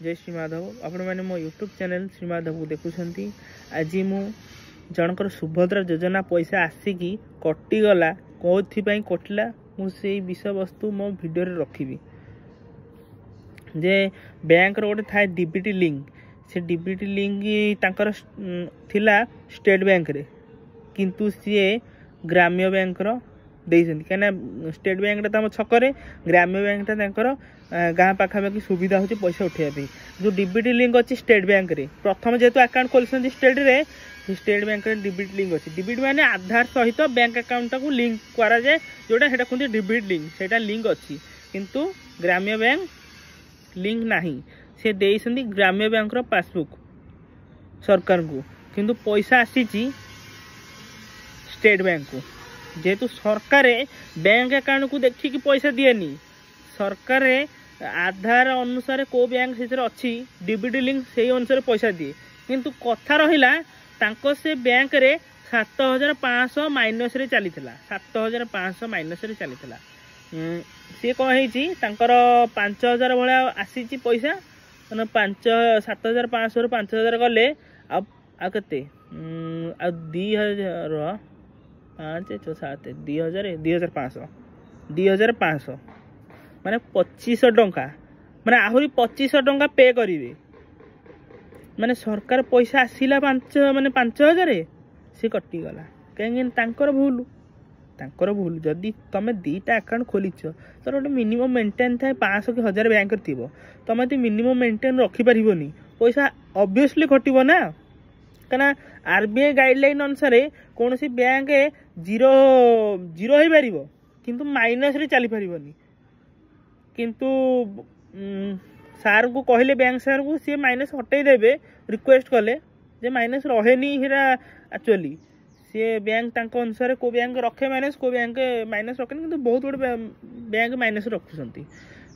जय श्री माधव आपण मैंने मो यूट्यूब चैनल श्री माधव को देखुंट आज मु जनकर सुभद्रा योजना पैसा आसिकी कटिगला कौन कटिला मुझे विषय वस्तु मो भिडियो रखी जे बैंक गोटे थाए डीबीटी लिंक से डीबीटी लिंक तांकर थिला स्टेट बैंक रे किंतु सी ग्राम्य बैंक कहीं स्टेट बैंक आम छकरे ग्राम्य बैंक गाँ पाखापाखि सुविधा होची पैसा उठाइबा जो डीबीटी लिंक अच्छी स्टेट बैंक रे प्रथम जेहेतु अकाउंट खोलते स्टेट रे स्टेट बैंक रे डीबीटी लिंक अच्छी डीबीटी माने आधार सहित बैंक अकाउंट को लिंक करा जाए जोटा सेटा कहते डीबीटी लिंक सेटा लिंक अच्छी किंतु ग्राम्य बैंक लिंक नहीं से देइसंदी ग्राम्य बैंक रो पासबुक सरकार को किंतु पैसा आसीची स्टेट बैंक को जेहेतु सरकार बैंक अकाउंट को देखिकी पैसा दिएनी सरकार आधार अनुसार को बैंक से अच्छी डीबीटी लिंक से अनुसार पैसा दिए किंतु कथा रहिला तांको से बैंक रे 7500 माइनस रे चली 7500 माइनस रे चली सी कौन है 5000 भाया आसी पैसा 7500 रु 5000 गले आते 2000 5 6 7 2500 2500 माने 2500 टंका माने आहरी 2500 टंका पे करिवे माने सरकार पैसा आसिला 5000 से कटिगला कहीं भूल जदि तुम दीटा अकाउंट खोलीच तो गोटे मिनिमम मेंटेन थाए 500 कि 1000 बैंक थी तुम तो मिनिमम मेंटेन रखिपर पैसा ऑब्वियसली कटो ना कहीं आरबीआई गाइडलाइन अनुसार कौन सी बैंक जीरो जीरो हो पार किंतु माइनस रे चली पारनी किंतु सार को कहले बैंक सार को सी माइनस हटई देवे रिक्वेस्ट कले जे माइनस रहेनी हेरा एक्चुअली सी बैंक तांको अनुसार को बैंक रखे माइनस को बैंक माइनस रखे किंतु बहुत गुड़े बैंक माइनस रखुंट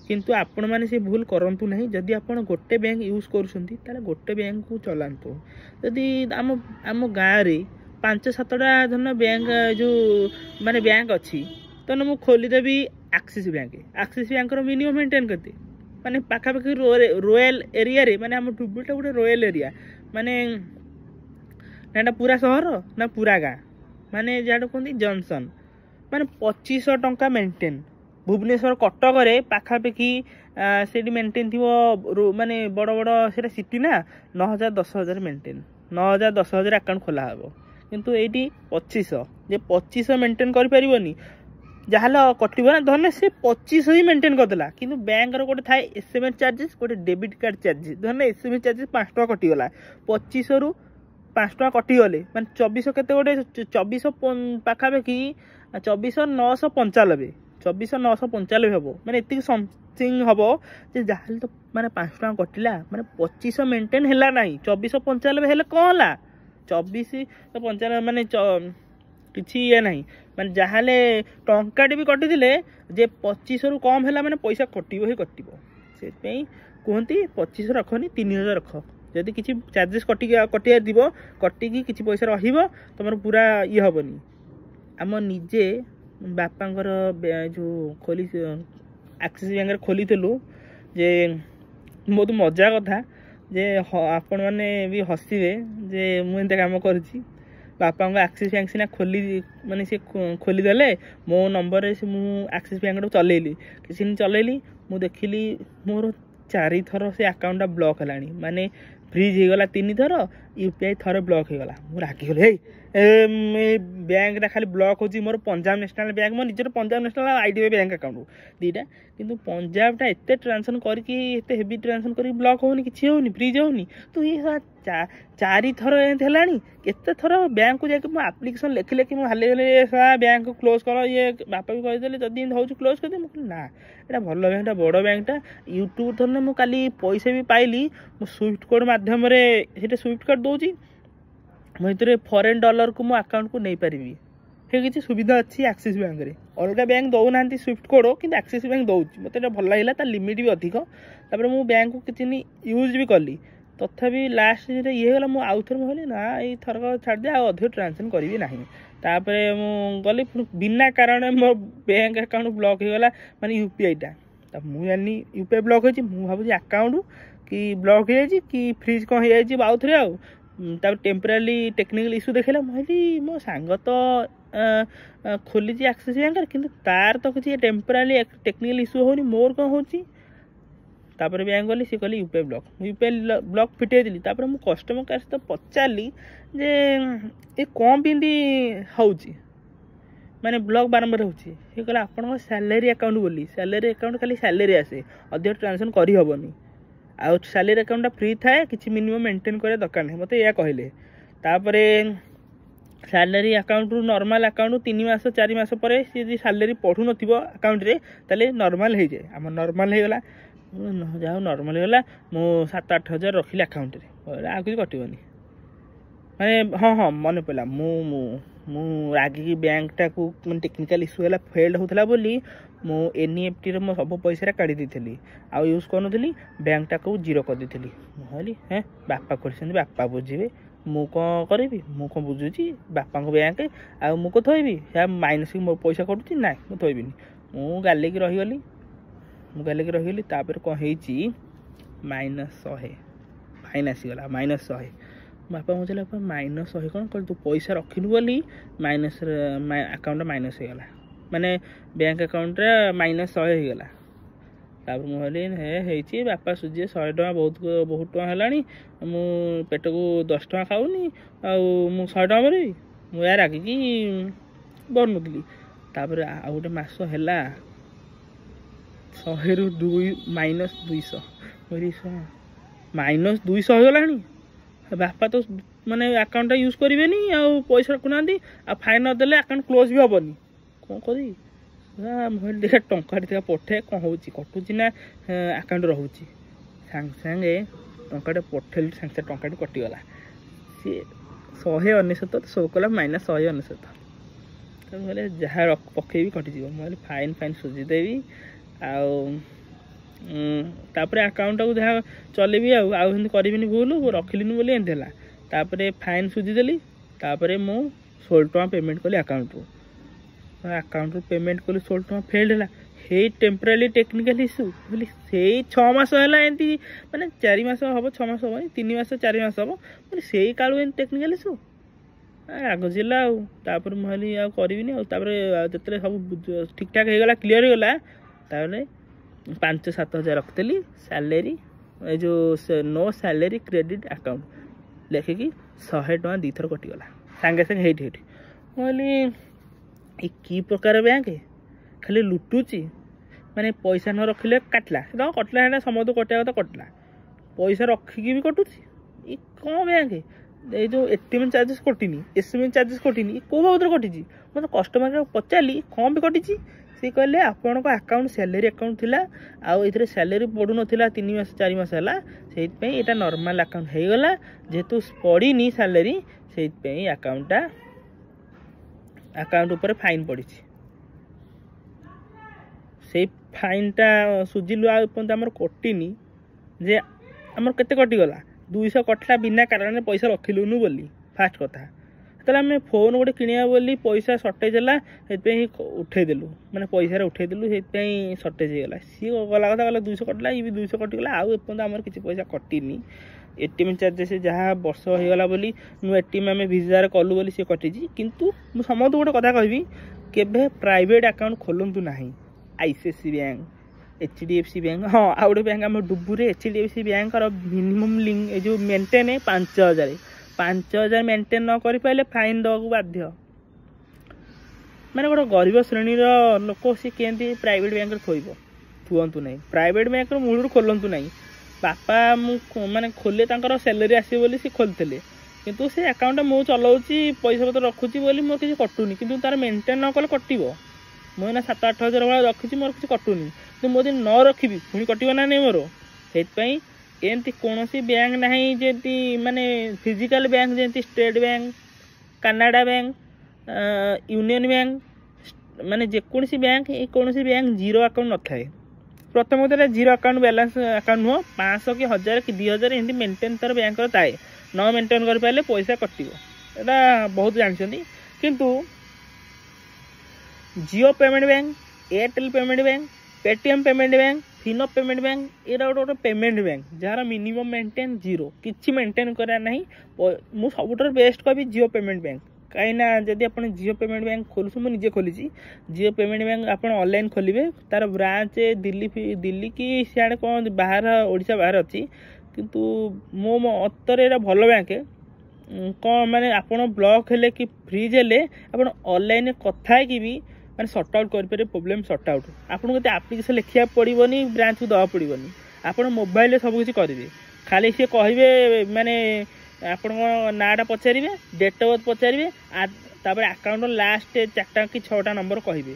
किंतु आपण मैंने से भूल करंतु नहीं जदि आपण गोटे बैंक यूज करुँच गोटे बैंक को चलांतु जदि आम आम गाँव रे 5-7टा धन बैंक जो माने बैंक अच्छी तो ना मुझे खोलीदेवी एक्सिस बैंक मिनिमम मेंटेन करते माने पाखापाखि रोयल एरिया रे माने आम डुबुलटा गोटे रोयल एरिया माने ना पूरा सहर ना पूरा गाँ माने जहाँ कहते जंक्शन माने 2500 टंका मेंटेन भुवनेश्वर कटक रे पाखापाखि से मेंटेन थी माने बड़ बड़ से सिटी ना 9000 10000 मेंटेन 9000 10000 अकाउंट खोला हे किंतु ये 2500 जे 2500 मेंटेन करें जहाँ कटो ना धरने से 2500 ही मेंटेन करदेला किंतु बैंक गोटे थाए एसएमएस चार्जेस गोटे डेबिट कार्ड चार्जेस धरने एसएमएस चार्जेस 5 टका कटिगला 2500 रु 5 टका कटिगले माने 2400 केते गोटे 2400 पाखापाखि 24995 24995 हम माने एति समथिंग हम जे जहाँ तो माने 5 टका कटिला माने 2500 मेंटेन हैला नहीं 2495 हेले कौन ला 2495 माने किसी ये नहीं माने जहाँ टंकाटे भी कटी जे 2500 रु कम है माने पैसा कटिबो ही कटिबो से कहती 2500 रखनी 3000 रख जदि किसी चार्जेस कटिया दिव कटिकी किसी पैसा रहिबो तुम पूरा ये हेनी आम निजे बापांकर जो खोली एक्सिस बैंक खोली जे बहुत मजा कथा जे आपण मैंने भी हसवे जे मुझे काम करुँची बापा एक्सिस बैंक सीना खोली माने सी खोलीदे मो नंबर से मुझे एक्सिस बैंक चलैली किसी दिन चलैली मुझे देखिली मोर 4 थर से अकाउंट ब्लॉक है माने फ्रीज होगला 3 थर यूपीआई थर ब्लॉक होगला मुझे रागिगली बैंक खाली ब्लॉक होची मोर पंजाब नेशनल बैंक मो निजर Punjab national IDBI bank account दीटा किंतु पंजाबटा एत ट्रांसफर करके एत हेवी ट्रांसफर कर ब्लॉक होनी किसी होनी फ्रीज होनी तो ये 4 थर एलानी केते थर बैंक को जाके आप्लिकेसन लिखी लिखी हाले बैंक को क्लोज कर ये बापा भी कहीदे जदि हो क्लोज कर दे ना यहाँ भल बैंकटा बड़ बैंकटा यूट्यूब धरने मुझे काली पैसा भी पाइली स्विफ्ट कोड मध्यम स्विफ्ट कोड दूसरी मुझे फॉरेन डॉलर को मो अकाउंट को नहीं पारि ये किसी सुविधा अच्छी एक्सिस बैंक रे अलग बैंक दौना स्विफ्ट कोड कि एक्सिस बैंक दौर मत भल लगे लिमिट भी अधिक तापर मु बैंक को किसी यूज भी कली तथापि लास्ट ये गला मुझे आउ थे कहली ना ये थरक छाड़ दे अधिक ट्रांसफर करी ना तापर मु गली बिना कारण मो बैंक अकाउंट ब्लॉक हो गला माने यूपीआईटा मुझे यूपीआई ब्लॉक होती मुझे भावी अकाउंट कि ब्लॉक हो कि फ्रिज कौन हो आउ थे आउ टेम्परारी टेक्निकल इश्यू देखला मो सांग तो खोली एक्सिस बैंक कि तार तो किसी टेम्परारी टेक्निकल इश्यू होनी मोर कौन हो तापर बैंक गली सी कहली यूपीआई ब्लॉक फिटेदी तापर मु कस्टमर केयर सहित पचारि जे ये कौन बिंदी होची माने ब्लॉक बारंबार होची ये कहला आपन सैलरी अकाउंट बोली सैलरी अकाउंट खाली सैलरी आसे अधिक ट्रांजेक्शन करी हबनी आ सैलरी अकाउंट फ्री थाए किसी मिनिमम मेंटेन करे दरकार नहीं मते या कहले तापरे सैलरी अकाउंट रु नॉर्मल अकाउंट 3 मास 4 मास पर सी सैलरी पढ़ु नथिबो अकाउंट रे तले नॉर्मल हो जाए आम नॉर्मल हो गला जाओ नॉर्मल होगा मु 7-8 हजार रखिली अकाउंट रे आ कुछ कटोनी माने हाँ हाँ मन पड़ा मु रागिकी बैंक टाक टेक्निकल इश्यू है फेल्ड होता बोली मु एनईएफटी मो सब पैसा काढ़ी देती आउ यूज करूनी बैंक टाक जीरो कर देती कहली हाँ बापा कर बापा बुझे मु कौन करी मु कौन बुझुची बापा बैंक आ मु को थोबी माइनस मो पैसा कटुची ना मुझे थोबी मु गालिक रहीगली रहीगली तापर कौन होती -100 फाइन आसीगला -100 बापा मुझे -100 कौन कर तू पैसा रखिनु बोली माइनस अकाउंट माइनस हो गला माने बैंक अकाउंट रे -100 हो गला तापर मु कहली हे बापा सुझे 100 टका बहुत टका हेलानी मु पेट को 10 टका खाऊनी आ मु 100 टका मरी मु यार रागिकी बनुली तापर आ गोटे मास हैला 100 रु -200 -200 हो गलानी बापा तो माने अकाउंट यूज करेंगे आ पैसा रखुना आ फाइन नदेले अकाउंट क्लोज भी हेनी कौन करी देखा टंका पठे कौन हो कटुची ना अकाउंट रोचे सांगे सांगे टंका पठेल सांगे टंका कटिगला सी 199 शो कला -199 कहले जहाँ पकेबी कटिज मुझे फाइन फाइन सुझीदेवी तापर अकाउंट को जहाँ चलेबी आउ करी भूल रखिली बोली एमती है तापर फाइन सुझीदेली तापर मु 16 टका पेमेंट कली अकाउंट रु पेमेंट कली 16 टका फेल्ड है टेम्परारी टेक्निकल इश्यू बोली से 6 मास है एमती माने 4 मास हम 6 मास हम 3 मास 4 मास हम बोली से कालू टेक्निकल इश्यू आग जिला आपर मुझे आ करी जो सब ठीक ठाक होगा क्लीयर होगा तापर 5-7 हजार रखी सैलरी जो नो सैलरी क्रेडिट अकाउंट लिखिकी 100 टका 2 थर कटिगला सांगे सांगे हेठी कहली कि प्रकार बैंक खाली लुटुची माने पैसा न रखिले काटला कटला है समझ कटिया कथा कटला पैसा रखिकी भी कटुची ये कौन बैंक ये जो एटीएम चार्जेस कटिनी एसएमएस चार्जेस कटिनी कौ बाबद कटी मतलब कस्टमर पचारि कौन भी कटी सी कहले आपण अकाउंट सैलरी अकाउंट थिला आउ एथरे सैलरी पड़ू नथिला 3 मास 4 मास हला सेहित पे एटा नॉर्मल अकाउंट हे गला जेतु पड़ीनी सैलरी सेहित पे अकाउंट ऊपर फाइन पड़ी से फाइन टा सुझिलु आ पर्यंत हमर कटिनी जे हमर केते कटिगला 200 कटला बिना कारण पैसा रखिलुनु बोली फास्ट कथा तो आम फोन गोटे किणा बोली पैसा सर्टेज है उठेदेलु मैंने पैसा उठेदेलु से सर्टेज होगा सी गला कथा गला 200 कटला ये भी 200 कटिगला आउ एपर्तंत आम किसी पैसा कटिनी एटीएम चार्जेस जहाँ वर्ष होगा बोली नु एटीएम आम भिजार कलु बोली सी कटी किंतु मु समस्त गोटे कथा कहबी केबे प्राइवेट अकाउंट खोलंतु नाही आईसीआईसीआई बैंक एचडीएफसी बैंक हाँ आ गोटे बैंक आम डुबुरे एचडीएफसी बैंक मिनिमम लिंक जो मेंटेन 5000 मेंटेन न कर पारे फाइन दवा बाध्य माने गोटे गरीब श्रेणी लोक सी केंती प्राइवेट बैंक थोब थुअंतु नहीं प्राइवेट बैंक मूल खोलंतु नहीं बापा माने खोले तांकर सैलरी आसी बोली सी खोलते किंतु से अकाउंट मु चलाऊँगी पैसा पत्र रखुची बोली मोर किसी कटुनी किंतु तार मेंटेन न कले कटिबो मुझे 7-8 हजार भाई रखी मोर किसी कटुनी कि मुझे न रखी पुणी कटो ना नहीं मोर से एमती कौन बैंक ना जमी माने फिजिकल बैंक जमी state bank Canada bank union bank माने जेकोसी बैंक कौन बैंक जीरो अकाउंट न थाए प्रथम कथा जीरो अकाउंट बैलेंस अकाउंट नुह 500 कि 1000 कि 2000 एमती मेंटेन तार बैंक थाए न मेंटेन कर पारे पैसा कटिबो एटा बहुत जानछन्ती किंतु Jio payment bank Airtel payment bank Paytm payment bank Fino payment bank एरा गोटे पेमेंट बैंक जार मिनिमम मेंटेन जीरो किसी मेंटेन करा नहीं मु सब बेस्ट कह जियो पेमेंट बैंक कहीं जदि आप जियो पेमेंट बैंक खोलुँ मुझे खोली जियो पेमेंट बैंक आप ऑनलाइन खोलिए तार ब्रांच दिल्ली कि सियाड़े कौन बाहर ओडिशा बाहर अच्छी किंतु मो मतरे एरा भल बैंक कौन माने आपन ब्लॉक हेले कि फ्रीज हेले आप ऑनलाइन कथा कि भी माने सॉर्ट आउट कर प्रोब्लेम सॉर्ट आउट आपको केते एप्लिकेशन लिखिया पड़ोनी ब्रांच को दवा पड़ोनी आप मोबाइल सब किसी करेंगे खाली सी कहे माने आपण नाटा पचारे डेट ऑफ बर्थ पचारे तापर अकाउंट लास्ट 4टा कि 6टा नंबर कहे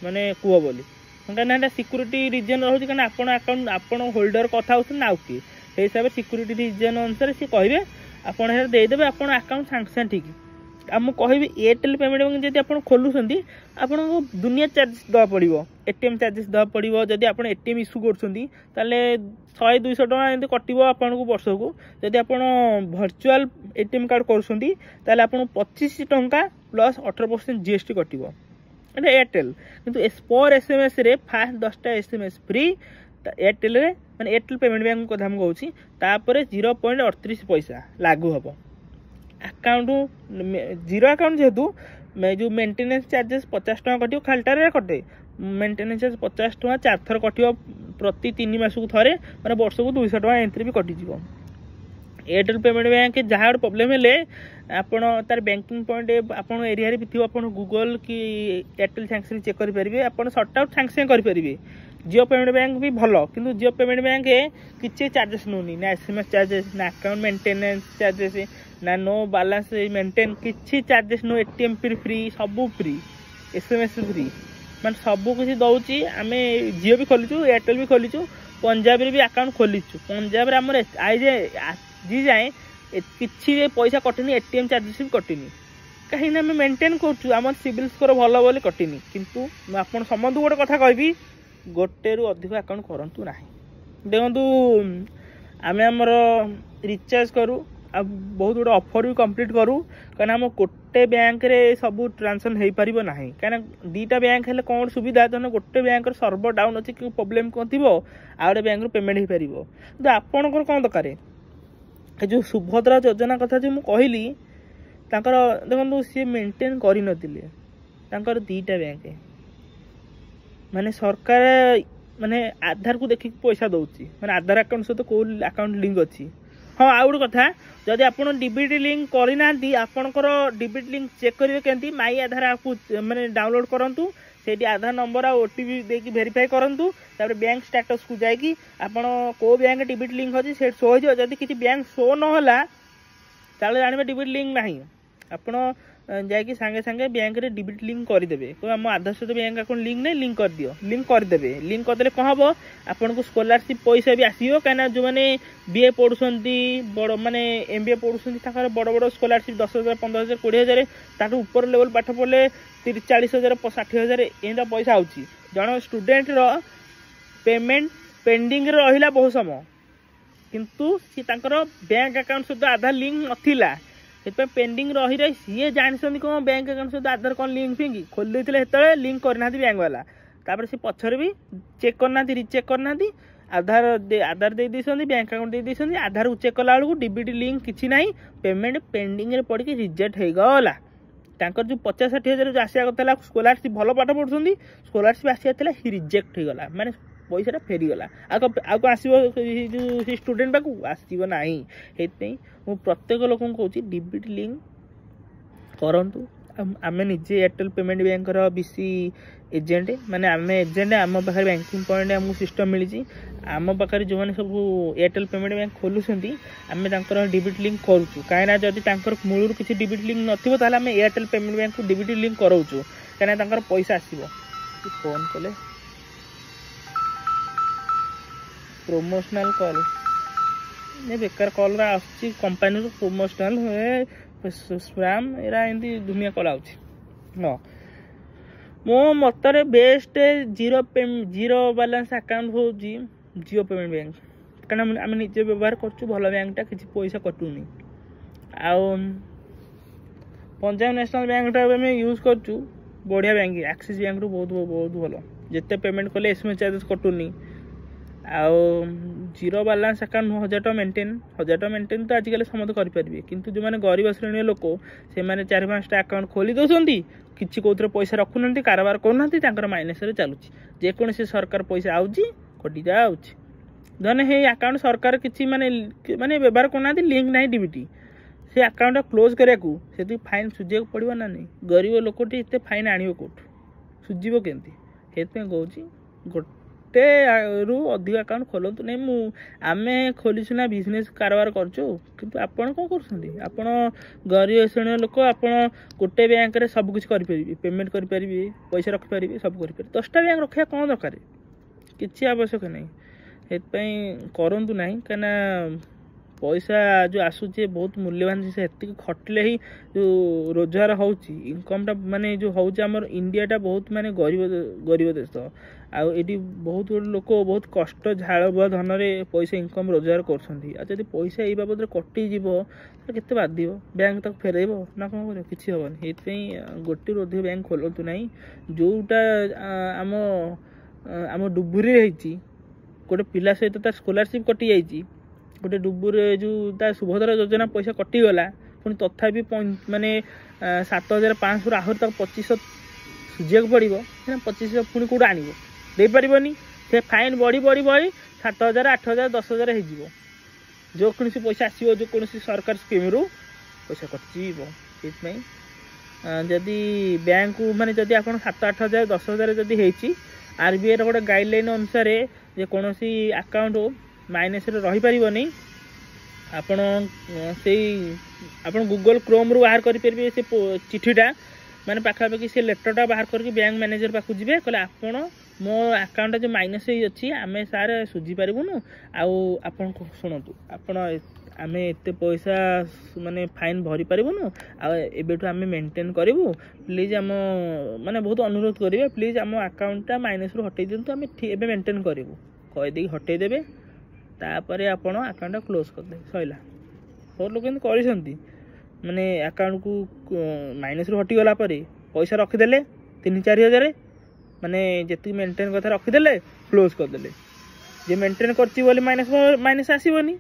माने कह बोली कहीं सिक्यूरीटी रिजन रोचे कहीं अकाउंट आपण होल्डर कथा आउ किए से हिसाब से सिक्यूरीटी रिजन अनुसार सी कहे आपदेदेवे आप अकाउंट साଙ୍ଗे सागे ठीक आम कह एयरटेल पेमेंट बैंक जब आप खोलुंट आपको दुनिया चार्जेस दवा पड़ो एटीएम चार्जेस दवा पड़ो जदि आप एटीएम इश्यू कर 100-200 टका एमती कटो आपको वर्ष को जदि आप भर्चुआल एटीएम कार्ड कर 25 टंका प्लस 18% जीएसटी कटो एयरटेल किंतु पर एसएमएस रे फास्ट 10टा एसएमएस फ्री एयरटेल रे माने एयरटेल पेमेंट बैंक कथा कहूँ 0.38 पैसा लागू हम अकाउंट जीरो अकाउंट जेहेतु जो मेंटेनेंस चार्जेस 50 टका कटो खालटारे कटे मेंटेनेंस चार्ज 50 टका 4 थर कटो प्रति 3 मास को थरे माने वर्ष को 200 टका एंट्री भी कटिज एयरटेल पेमेंट बैंक जहाँ गोटे प्रोब्लेम हेले आपण तार बैंकिंग पॉइंट आपण एरिया रे थी आपण गूगल कि एयरटेल साଙ୍ଗे चेक करेंगे आप सॉर्ट आउट साଙ୍ଗे करेंगे जियो पेमेंट बैंक भी भल किंतु जियो पेमेंट बैंक किसी चार्जेस नौनी ना एसएमएस चार्जेस ना अकाउंट मेंटेनेंस चार्जेस ना नो बैलेंस मेंटेन किसी चार्जेस नो एटीएम फ्री सब फ्री एसएमएस फ्री मान सब किसी दौची आम जियो भी खोलीचु एयरटेल भी खोलीचु पंजाब रे भी अकाउंट खोलीचु पंजाब आम आज जाए किसी पैसा कटिनी एटीएम चार्जेस भी कटिनी कहीं आम मेंटेन करूँ आम सिविल स्कोर भल बोली कटिनी किंतु आप समस्त गोटे कथा कहबी गोटे रु अधिक अकाउंट करूँ ना देखु आम आमर रिचार्ज करूँ आ बहुत गुड ऑफर भी कंप्लीट करूँ कहीं आम गोटे बैंक रे सब ट्रांसफर हो पार ना कहीं दीटा बैंक हेल्ले कौन सुविधा तो गोटे बैंक सर्वर डाउन अच्छे कि प्रोब्लेम कौन थी आ गए बैंक पेमेंट हो पार तो आपणकर कौन दरकार जो सुभद्रा योजना कथा जो मुझे देखो सी मेंटेन कर दीटा बैंक माने सरकार माने आधार को देखिक पैसा दौची माने आधार अकाउंट सहित कौ अकाउंट लिंक अच्छी हाँ आ गोटे कथा जदि आप डीबीटी लिंक करना आपणकर डीबीटी लिंक चेक करेंगे केमती माई आधार आप माने डाउनलोड करूँ से आधार नंबर आ ओटीपी देकी वेरीफाई करूँ तापर बैंक स्टेटस को जाकि आपण को बैंक डीबीटी लिंक अच्छी से शो हो जदि किसी बैंक शो नहला ताले जानवे डीबीटी लिंक नहीं आपण जाकि सांगे सांगे बैंक रे डीबीटी लिंक करदेवे तो आम आधार सहित बैंक अकाउंट लिंक नहीं लिंक कर दियो लिंक करदेवे लिंक करदे कौन हम आपन को स्कॉलरशिप पैसा भी आसो कहीं जो मैंने बीए पढ़ुंट बड़ माने एमबीए पढ़ुंट बड़ बड़ स्कॉलरशिप 10,000 15,000 20,000 ताकि ऊपर लेवल पाठ पढ़ले 40,000 60,000 एंता पैसा आउची जन स्टूडेंट रो पेमेंट पेंडिंग रहिला बहुत समय किंतु सी बैंक अकाउंट सहित आधार लिंक नथिला से पेंडिंग रही रही सी जानते कौन बैंक अकाउंट सहित आधार कौन लिंक फिंग खोली देते लिंक करना बैंक वाला तापर से पछर भी चेक करना रिचेक करना आधार आधार दे बैंक अकाउंट दे देते आधार चेक कला बेलू डीबीटी लिंक किसी ना पेमेंट पेंडिंग रे पड़ी रिजेक्ट हो गला जो 50-60,000 जो आसा कथा स्कॉलरशिप भल पाठ पढ़ुं स्कॉलरशिप आसा रिजेक्ट हो गला माने पैसा फेरीगला आगे आसो स्टूडेंट पाक आसो ना मु प्रत्येक लोक कहूँ डीबीटी लिंक करूँ आम निजे Airtel payment bank BC agent माने आम एजेंट आम पाखे बैंकिंग पॉइंट आमको सिस्टम मिली आम पाखे जो मैंने सब एयरटेल पेमेंट बैंक खोलुंट आम डीबीटी लिंक करूँ कहीं जदि मूल किसी डीबीटी लिंक नथिबो ताले आम एयरटेल पेमेंट बैंक को डीबीटी लिंक कराऊँ कहीं पैसा आसो फोन कले प्रोमोशनल कॉल नहीं बेकार कॉल आसुची कंपनी प्रोमोशनल स्पैम एरा एमती दुनिया कॉल आउची हाँ मो मतरे बेस्ट जीरो बैलेंस अकाउंट हो जियो पेमेंट बैंक कारण आम निजे व्यवहार कर भल बैंकटा किसी पैसा कटुनी आउ पंजाब नेशनल बैंकटा आम यूज कर बढ़िया बैंक एक्सिस बैंक रू बहुत बहुत भल जिते पेमेंट कले एसएमएस चार्जेस कटुनी आउ जीरो बालांस अकाउंट 1000 टका मेंटेन तो आजिकल समस्त करेंगे किंतु जो मैंने गरीब श्रेणी लोक से 4-5टा अकाउंट खोली दौरान किसी कौन पैसा रखुना कारबार करना माइनस चलुची जेकोसी सरकार पैसा आउची कटि जाऊँगी धने हे अकाउंट सरकार किसी माने व्यवहार करना लिंक ना डीबीटी से अकाउंट क्लोज कराया से फाइन सुझा पड़ो ना नहीं गरीब लोकटी एत फाइन आण कौट सुझीब केमती से कहूँ गोटे रु अधिक अकाउंट खोलतु नहीं आमे खोलीसु ना बिजनेस कारबार करचु किंतु आपण कौन कर गरीब श्रेणी लोक आप गोटे बैंक रे सब कुछ करेंगे पेमेंट करेंगे पैसा रखिपारे सब करेंगे 10टा बैंक रखा कौन दरकार किसी आवश्यक नहीं करंतु नहीं कहीं पैसा जो आसूचे बहुत मूल्यवान से खटिले ही जो रोजगार होची इनकमटा माने जो होची हमर इंडियाटा बहुत माने गरीब देश आदि बहुत लोक बहुत कष्ट झाड़ बुआ धन पैसा इनकम रोजगार करछंती जदि पैसा ये बाबद कटि जीव केते बाध्य बैंक तक फेरैब ना कौन कर किसी हेनी से गोटे अधिक बैंक खोलतु नहीं जोटा आम डुबुरी रही गोटे पिला सहित तार स्कॉलरशिप कटि जाइए गोटे डुबुरे जो सुभद्रा योजना पैसा कटिगला पुणी तथापि माने 7500 आहरी तक 2500 सुझा पड़ो 2500 पुणी कौट आण पारनी से फाइन बढ़ी 7000 8000 10000 हो जो कौन पैसा आसो जो कौन सरकार स्कीम रू पैसा कटिव से जदि बैंक माने जदि आप 7-8 हजार 10 हजार जदि आरबीआई गोटे गाइडलाइन अनुसार जे कौन अकाउंट माइनस रही पारनी आपण गूगल क्रोम रू बाहर करेंगे से चिठीटा माने पाखापाखि से लेटरटा बाहर करके बैंक मैनेजर पाक जी कहले आपण मो अकाउंट जो माइनस अच्छी आम सार सुझी पारूनु आपन शुणु आपण आम एत पैसा माने फाइन भरी पारूनु आबेठू आम मेंटेन करूँ प्लीज आम माने बहुत अनुरोध करेंगे प्लीज आम अकाउंटा माइनस रू हटई दिंतु आम एबे मेंटेन करूँ कहीदे हटईदेवे तापर आपण अकाउंट क्लोज करदे सैला बहुत लोग कर माने अकाउंट को माइनस रू हटिगला पैसा रखीदे 3-4 हजार माने जी मेंटेन कथा रखीदे क्लोज करदे जे मेंटेन करची बोली माइनस आसबनी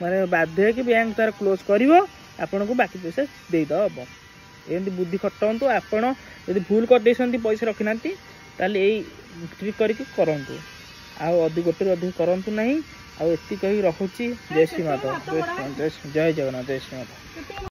माने बाध्य कि बैंक तार क्लोज करिवो आपन को बाकी पैसा देदब एमती बुद्धि खटातु आपण यदि भूल कर देछंती पैसा रखिना ताले एई ट्रिक करके करंतु अधिक गोटे अधिक करंतु नहीं एति कही रखुची जय श्री माता जय जगन्नाथ जय श्री माता।